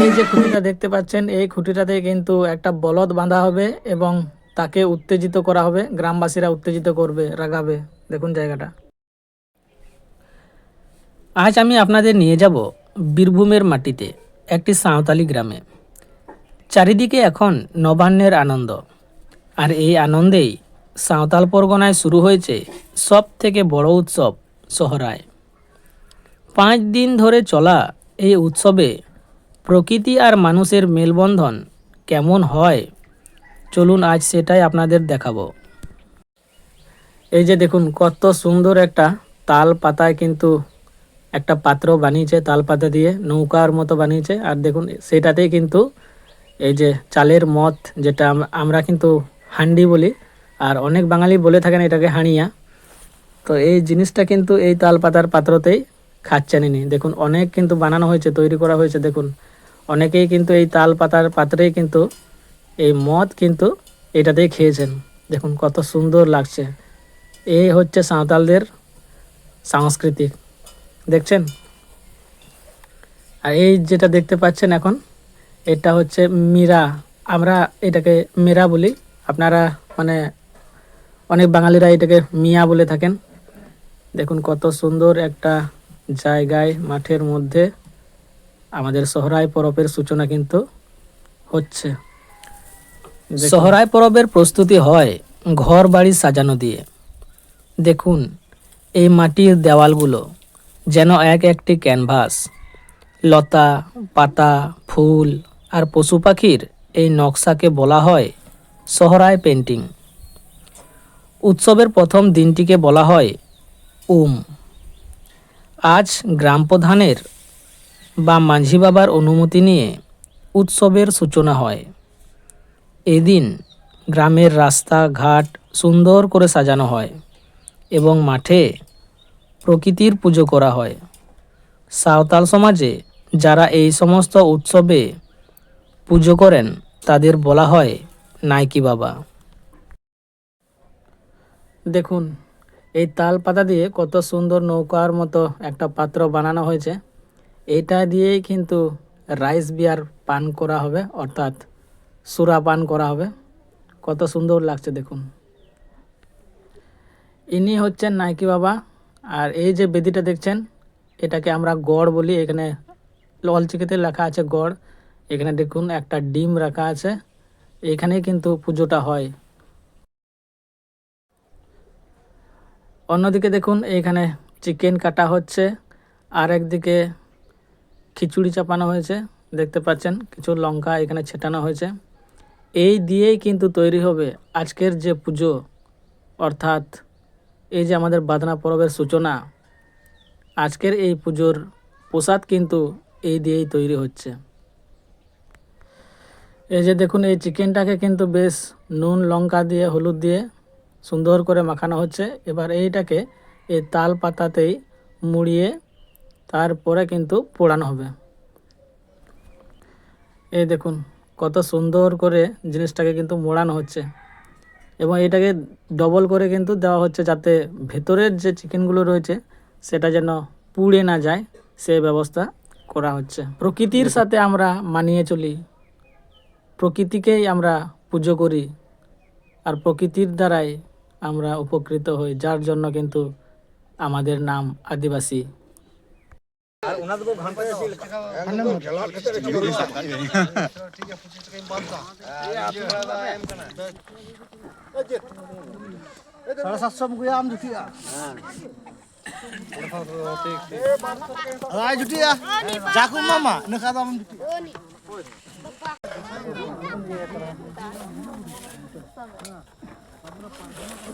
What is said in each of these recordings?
এই যে খুঁটিটা দেখতে পাচ্ছেন, এই খুঁটিটাতে কিন্তু একটা বলদ বাঁধা হবে এবং তাকে উত্তেজিত করা হবে, গ্রামবাসীরা উত্তেজিত করবে, রাগাবে। দেখুন জায়গাটা। আজ আমি আপনাদের নিয়ে যাব বীরভূমের মাটিতে, একটি সাঁওতালি গ্রামে। চারিদিকে এখন নবান্নের আনন্দ, আর এই আনন্দেই সাঁওতাল পরগনায় শুরু হয়েছে সব থেকে বড় উৎসব সোহরায়। 5 দিন ধরে চলা এই উৎসবে প্রকৃতি আর মানুষের মেলবন্ধন কেমন হয়, চলুন আজ সেটাই আপনাদের দেখাবো। এই যে দেখুন কত সুন্দর একটা তাল পাতায় কিন্তু একটা পাত্র বানিয়েছে, তাল পাতা দিয়ে নৌকার মতো বানিয়েছে। আর দেখুন সেটাতেই কিন্তু এই যে চালের মদ, যেটা আমরা কিন্তু হান্ডি বলি, আর অনেক বাঙালি বলে থাকেন এটাকে হাঁড়িয়া। তো এই জিনিসটা কিন্তু এই তাল পাতার পাত্রতেই খাচ্ছেন ইনি। দেখুন অনেক কিন্তু বানানো হয়েছে, তৈরি করা হয়েছে। দেখুন অনেকেই কিন্তু এই তাল পাতার পাত্রেই কিন্তু এই মদ কিন্তু এটাতেই খেয়েছেন। দেখুন কত সুন্দর লাগছে। এই হচ্ছে সাঁওতালদের সাংস্কৃতিক, দেখছেন। আর এই যেটা দেখতে পাচ্ছেন এখন, এটা হচ্ছে মীরা। আমরা এটাকে মীরা বলি, আপনারা মানে অনেক বাঙালিরা এটাকে মিয়া বলে থাকেন। দেখুন কত সুন্দর একটা জায়গায়, মাঠের মধ্যে আমাদের সোহরাই পরবের সূচনা কিন্তু হচ্ছে। সোহরাই পরবের প্রস্তুতি হয় ঘর বাড়ি সাজানো দিয়ে। দেখুন এই মাটির দেওয়ালগুলো যেন এক একটি ক্যানভাস। লতা পাতা, ফুল আর পশু পাখির এই নকশাকে বলা হয় সোহরাই পেন্টিং। উৎসবের প্রথম দিনটিকে বলা হয় আজ গ্রাম প্রধানের বা মাঝি বাবার অনুমতি নিয়ে উৎসবের সূচনা হয়। এদিন গ্রামের রাস্তা ঘাট সুন্দর করে সাজানো হয় এবং মাঠে প্রকৃতির পুজো করা হয়। সাঁওতাল সমাজে যারা এই সমস্ত উৎসবে পুজো করেন তাদের বলা হয় নাইকি বাবা। দেখুন এই তাল পাতা দিয়ে কত সুন্দর নৌকার মতো একটা পাত্র বানানো হয়েছে। এইটা দিয়েই কিন্তু রাইস বিয়ার পান করা হবে, অর্থাৎ সুরা পান করা হবে। কত সুন্দর লাগছে দেখুন। ইনি হচ্ছেন নাইকি বাবা। আর এই যে বেদিটা দেখছেন, এটাকে আমরা গড় বলি। এখানে লাল চিকিতে লেখা আছে গড়। এখানে দেখুন একটা ডিম রাখা আছে, এখানে কিন্তু পুজোটা হয়। অন্যদিকে দেখুন এইখানে চিকেন কাটা হচ্ছে, আর একদিকে খিচুড়ি চাপানো হয়েছে। দেখতে পাচ্ছেন কিছু লঙ্কা এখানে ছেটানো হয়েছে। এই দিয়েই কিন্তু তৈরি হবে আজকের যে পুজো, অর্থাৎ এই যে আমাদের বাদনা পরবের সূচনা। আজকের এই পুজোর প্রসাদ কিন্তু এই দিয়েই তৈরি হচ্ছে। এই যে দেখুন এই চিকেনটাকে কিন্তু বেশ নুন লঙ্কা দিয়ে হলুদ দিয়ে সুন্দর করে মাখানো হচ্ছে। এবার এইটাকে এই তাল পাতাতেই মুড়িয়ে তারপরে কিন্তু পোড়ানো হবে। এই দেখুন কত সুন্দর করে জিনিসটাকে কিন্তু মোড়ানো হচ্ছে এবং এটাকে ডবল করে কিন্তু দেওয়া হচ্ছে, যাতে ভেতরের যে চিকেনগুলো রয়েছে সেটা যেন পুড়ে না যায়, সে ব্যবস্থা করা হচ্ছে। প্রকৃতির সাথে আমরা মানিয়ে চলি, প্রকৃতিকেই আমরা পুজো করি, আর প্রকৃতির দ্বারাই আমরা উপকৃত হই, যার জন্য কিন্তু আমাদের নাম আদিবাসী।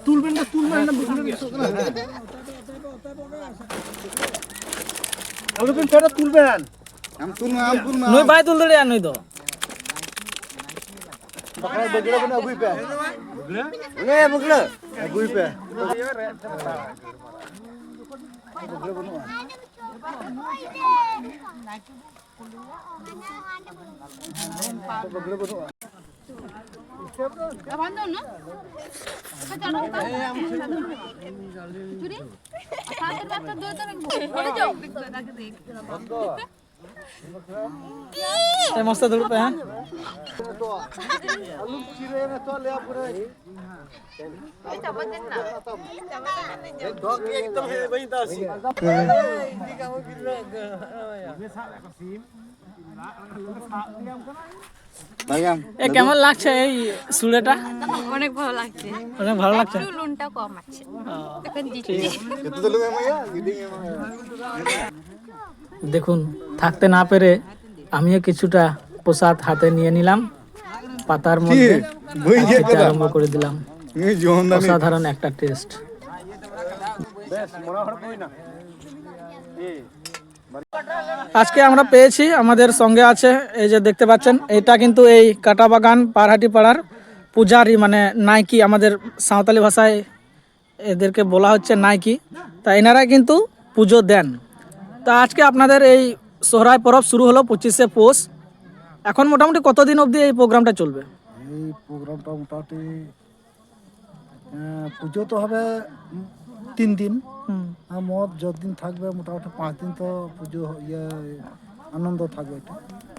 তুলবেন না তুলবেন না তুলবেন ফেরত তুলবেন নই বাই তুল দে আর নই তো बकरा बगड़ा बना अभी पे ले बगड़ा अभी पे बगड़ा बना बगड़ा बना এই মস্ত দৌড় পে হ্যাঁ আলু চিরে না তো লে পুরো এ কেমন লাগছে এই সুড়েটা? অনেক ভালো লাগছে, অনেক ভালো লাগছে। একটু নুনটা কম আছে এখন দিচ্ছি। দেখুন, থাকতে না পেরে আমিও কিছুটা প্রসাদ হাতে নিয়ে নিলাম, পাতার মধ্যে আর খেতে আরম্ভ করে দিলাম। অসাধারণ একটা টেস্ট। আজকে আমরা পেয়েছি, আমাদের সঙ্গে আছে এই যে দেখতে পাচ্ছেন, এটা কিন্তু এই কাটাবাগান পারহাটি পাড়ার পূজারি মানে নাইকি, আমাদের সাঁওতালি ভাষায় এদেরকে বলা হচ্ছে নাইকি। তা এনারাই কিন্তু পুজো দেন। তা আজকে আপনাদের এই সোহরাই পরব শুরু হলো 25শে পৌষ। এখন মোটামুটি কতদিন অবধি এই প্রোগ্রামটা চলবে? এই প্রোগ্রামটা মোটামুটি পুজো তো হবে 3 দিন, আর মদ যতদিন থাকবে মোটামুটি 5 দিন তো পুজো আনন্দ থাকবে। এটা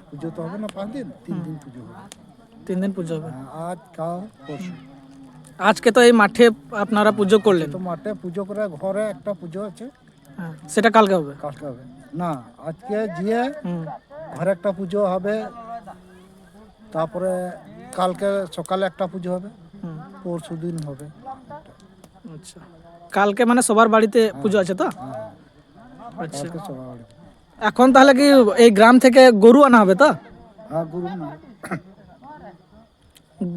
পুজো তো হবে না 5 দিন, 3 দিন পুজো হবে। 3 দিন পুজো হবে। আজ কাল পরশু আজকে তো এই মাঠে আপনারা পুজো করলেন, তো মাঠে পুজো করে, ঘরে একটা পুজো আছে, হ্যাঁ, সেটা কালকে হবে। কাজটা হবে না। আজকে গিয়ে হুম, ঘরে একটা পুজো হবে, তারপরে কালকে সকালে একটা পুজো হবে, হুম, পরশু দিন হবে। আচ্ছা, কালকে মানে সবার বাড়িতে পুজো আছে তো? আচ্ছা, কালকে সবার বাড়ি। এখন তাহলে কি এই গ্রাম থেকে গরু আনা হবে তো? আর গুরু না,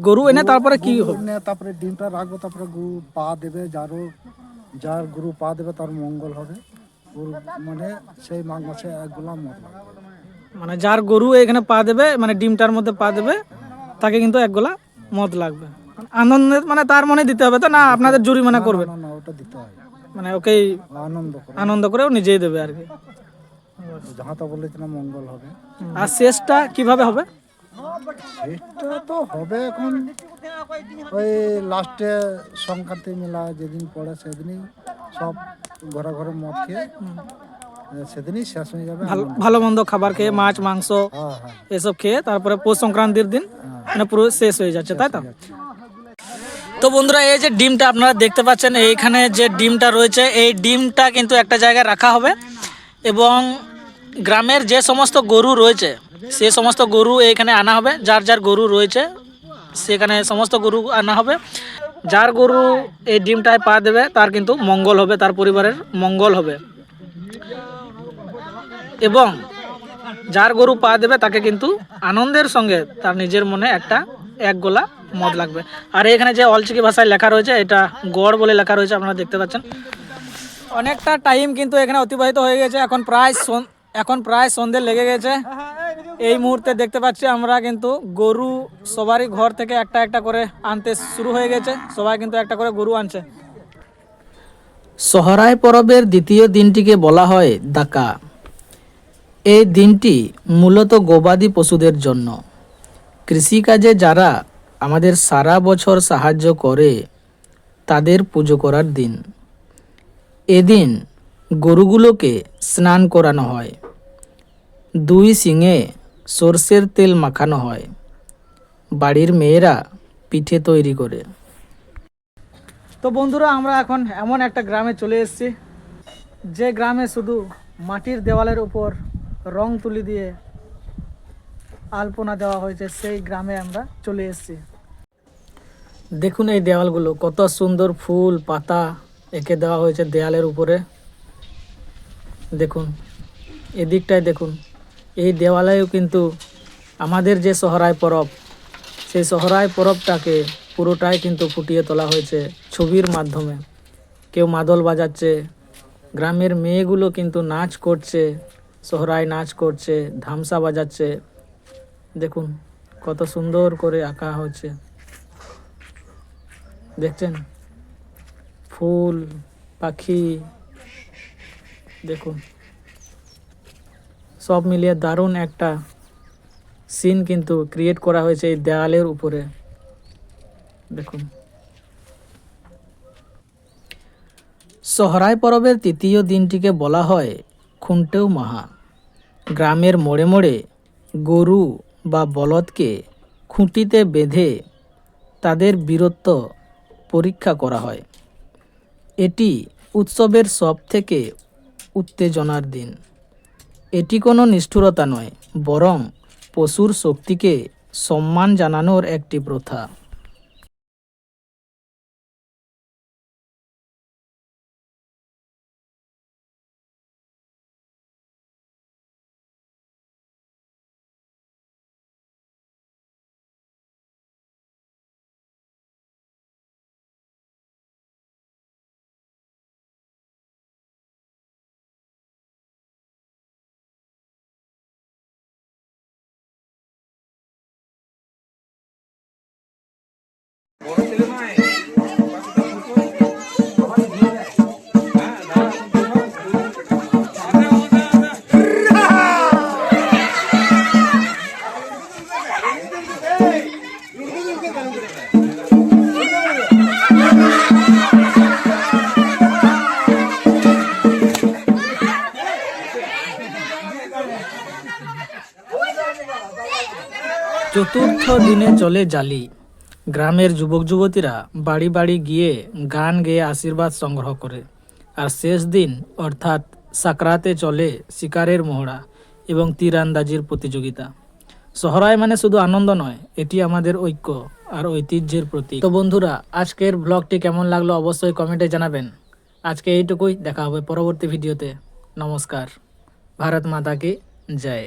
গরু এনে তারপরে কি গরু হবে? এনে তারপরে ডিমটা রাখবো, তারপরে গরু পা দেবে, যার গরু পা দেবে তার মঙ্গল হবে। গরু মানে সেই মাঘ মাসে 1 গোলা মদ লাগবে। মানে যার গরু এখানে পা দেবে, মানে ডিমটার মধ্যে পা দেবে, তাকে কিন্তু 1 গোলা মদ লাগবে। আনন্দের মানে তার মনে দিতে হবে তো, না আপনাদের জরিমানা করবে? না না, ওটা দিতে হয়, মানে ওকেই আনন্দ করে। আনন্দ করে ও নিজেই দেবে আর কি। যাহা তো বলেছি না মঙ্গল হবে। আর শেষটা কিভাবে হবে? এটা তো হবে এখন ওই লাস্টে সংক্রান্তি মেলা যেদিন পড়ে সেদিনই সব ঘরে ঘরে মদ খেয়ে সেদিনই শেষ হয়ে যাবে। ভালো ভালো মন্দ খাবার খেয়ে, মাছ মাংস হ্যাঁ হ্যাঁ, এসব খেয়ে তারপরে পৌষ সংক্রান্তির দিন মানে পুরো শেষ হয়ে যাচ্ছে, তাই তো? তো বন্ধুরা, এই যে ডিমটা আপনারা দেখতে পাচ্ছেন, এইখানে যে ডিমটা রয়েছে, এই ডিমটা কিন্তু একটা জায়গায় রাখা হবে এবং গ্রামের যে সমস্ত গরু রয়েছে সে সমস্ত গরু এইখানে আনা হবে। যার যার গরু রয়েছে সেখানে সমস্ত গরু আনা হবে। যার গরু এই ডিমটায় পা দেবে তার কিন্তু মঙ্গল হবে, তার পরিবারের মঙ্গল হবে। এবং যার গরু পা দেবে তাকে কিন্তু আনন্দের সঙ্গে তার নিজের মনে একটা 1 গোলা মদ লাগবে। আর এখানে যে অলচিকি ভাষায় লেখা রয়েছে, এটা গড় বলে লেখা রয়েছে, আপনারা দেখতে পাচ্ছেন। অনেকটা টাইম কিন্তু এখানে অতিবাহিত হয়ে গেছে, এখন প্রায় সন্ধ্যে লেগে গেছে। এই মুহূর্তে দেখতে পাচ্ছি আমরা কিন্তু গরু সবারই ঘর থেকে একটা একটা করে আনতে শুরু হয়ে গেছে, সবাই কিন্তু একটা করে গরু আনছে। সোহরাই পরবের দ্বিতীয় দিনটিকে বলা হয় দাকা। এই দিনটি মূলত গবাদি পশুদের জন্য। কৃষিকাজে যারা আমাদের সারা বছর সাহায্য করে তাদের পুজো করার দিন। এদিন গরুগুলোকে স্নান করানো হয়, 2 শিঙে সর্ষের তেল মাখানো হয়, বাড়ির মেয়েরা পিঠে তৈরি করে। তো বন্ধুরা, আমরা এখন এমন একটা গ্রামে চলে এসেছি যে গ্রামে শুধু মাটির দেওয়ালের উপর রং তুলি দিয়ে আলপনা দেওয়া হয়েছে, সেই গ্রামে আমরা চলে এসেছি। দেখুন এই দেওয়ালগুলো কত সুন্দর ফুল পাতা এঁকে দেওয়া হয়েছে দেয়ালের উপরে। দেখুন এদিকটায় দেখুন, এই দেওয়ালেও কিন্তু আমাদের যে সোহরাই পরব, সেই সোহরাই পরবটাকে পুরোটাই কিন্তু ফুটিয়ে তোলা হয়েছে ছবির মাধ্যমে। কেউ মাদল বাজাচ্ছে, গ্রামের মেয়েগুলো কিন্তু নাচ করছে, সোহরাই নাচ করছে, ধামসা বাজাচ্ছে। দেখুন কত সুন্দর করে আঁকা হচ্ছে, দেখছেন ফুল পাখি, দেখুন সব মিলিয়ে দারুণ একটা সিন কিন্তু ক্রিয়েট করা হয়েছে এই দেয়ালের উপরে। দেখুন। সোহরাই পরবের তৃতীয় দিনটিকে বলা হয় খুন্টেও মাহা। গ্রামের মোড়ে মোড়ে গরু বা বলদকে খুঁটিতে বেঁধে তাদের বীরত্ব পরীক্ষা করা হয়। এটি উৎসবের সবথেকে উত্তেজনার দিন। এটি কোনো নিষ্ঠুরতা নয়, বরং পশুর শক্তিকে সম্মান জানানোর একটি প্রথা। চতুর্থ দিনে চলে জালি। গ্রামের যুবক যুবতীরা বাড়ি বাড়ি গিয়ে গান গেয়ে আশীর্বাদ সংগ্রহ করে। আর শেষ দিন অর্থাৎ সাকরাতে চলে শিকারের মহড়া এবং তীরআন্দাজির প্রতিযোগিতা। সোহরাই মানে শুধু আনন্দ নয়, এটি আমাদের ঐক্য আর ঐতিহ্যের প্রতীক। তো বন্ধুরা, আজকের ব্লগটি কেমন লাগলো অবশ্যই কমেন্টে জানাবেন। আজকে এইটুকুই, দেখা হবে পরবর্তী ভিডিওতে। নমস্কার। ভারত মাতা কি জয়।